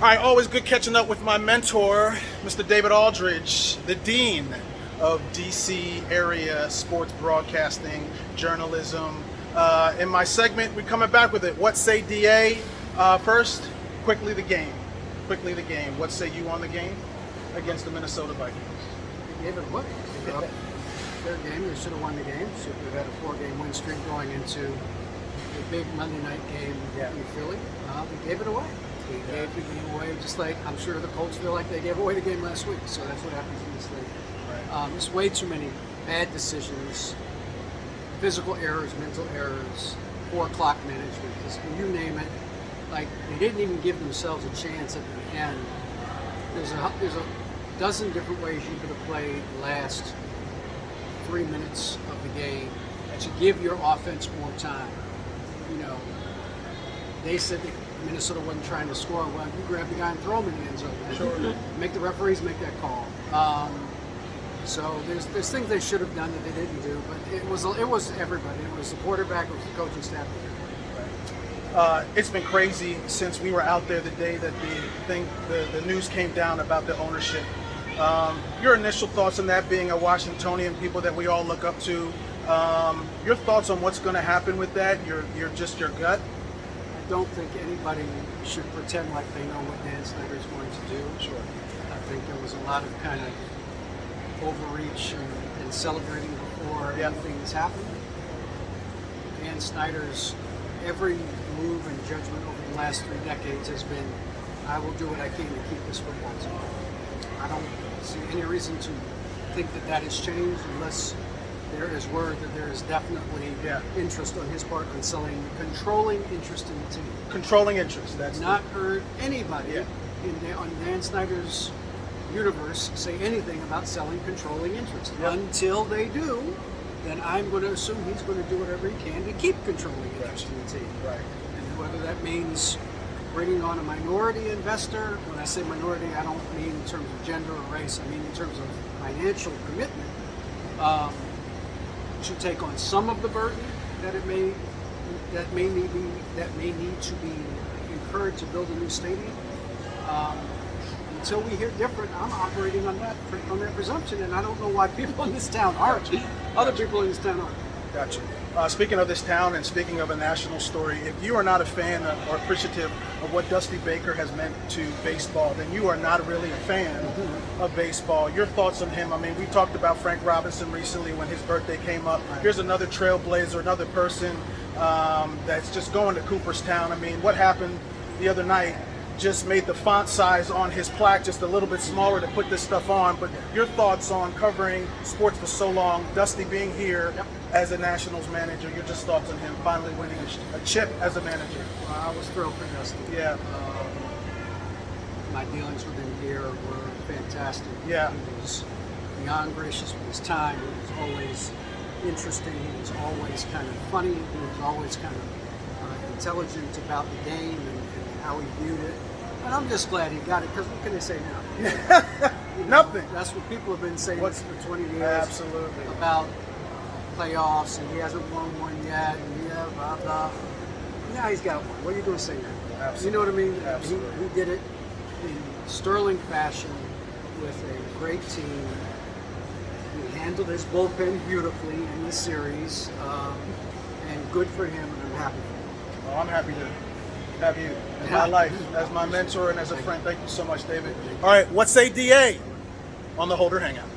All right, always good catching up with my mentor, Mr. David Aldridge, the Dean of DC area sports broadcasting, journalism. In my segment, we're coming back with it. What say D.A.? First, quickly the game. What say you on the game against the Minnesota Vikings? They gave it away. They gave up their game. They should have won the game. Should have had a 4-game win streak going into a big Monday night game in Philly. They gave it away. They gave the game away, just like I'm sure the Colts feel like they gave away the game last week. So that's what happens in this league. Right. There's way too many bad decisions, physical errors, mental errors, poor clock management. Just, you name it. Like, they didn't even give themselves a chance at the end. There's a dozen different ways you could have played the last 3 minutes of the game to give your offense more time. You know, they said that Minnesota wasn't trying to score. Well, you grab the guy and throw him in the end zone. Sure. Make the referees make that call. So there's things they should have done that they didn't do, but it was everybody. It was the quarterback, it was the coaching staff. It's been crazy since we were out there the day that the news came down about the ownership. Your initial thoughts on that, being a Washingtonian, people that we all look up to. Your thoughts on what's going to happen with that? Your gut. I don't think anybody should pretend like they know what Dan Snyder is going to do. Sure. I think there was a lot of kind of overreach and celebrating before anything has happened. Dan Snyder's every move and judgment over the last 3 decades has been, I will do what I can to keep this football team. I don't see any reason to think that that has changed unless there is word that there is definitely interest on his part on controlling interest in the team. Controlling interest. That's not heard anybody on Dan Snyder's universe say anything about selling controlling interest. Until they do, then I'm going to assume he's going to do whatever he can to keep controlling interest in the team. Right. And whether that means bringing on a minority investor, when I say minority, I don't mean in terms of gender or race. I mean in terms of financial commitment. To take on some of the burden that may need to be incurred to build a new stadium. Until we hear different, I'm operating on that presumption, and I don't know why people in this town aren't. Other people in this town aren't. Gotcha. Speaking of this town and speaking of a national story, if you are not a fan or appreciative of what Dusty Baker has meant to baseball, then you are not really a fan of baseball. Your thoughts on him? I mean, we talked about Frank Robinson recently when his birthday came up. Here's another trailblazer, another person that's just going to Cooperstown. I mean, what happened the other night just made the font size on his plaque just a little bit smaller to put this stuff on. But your thoughts on covering sports for so long, Dusty being here as a Nationals manager, your just thoughts on him finally winning a chip as a manager? Well, I was thrilled for Dusty. Yeah. My dealings with him here were fantastic. Yeah. He was beyond gracious with his time. He was always interesting. He was always kind of funny. He was always kind of intelligent about the game and how he viewed it. And I'm just glad he got it, because what can they say now? Nothing. That's what people have been saying for 20 years. Absolutely. About playoffs, and he hasn't won one yet, and blah, blah. Now he's got one. What are you going to say now? Absolutely. You know what I mean? Absolutely. He did it in sterling fashion with a great team. He handled his bullpen beautifully in the series, and good for him, and I'm happy for him. Well, I'm happy to have you in my life as my mentor and as a friend. Thank you so much, David. All right, what say D.A. on the Holder Hangout?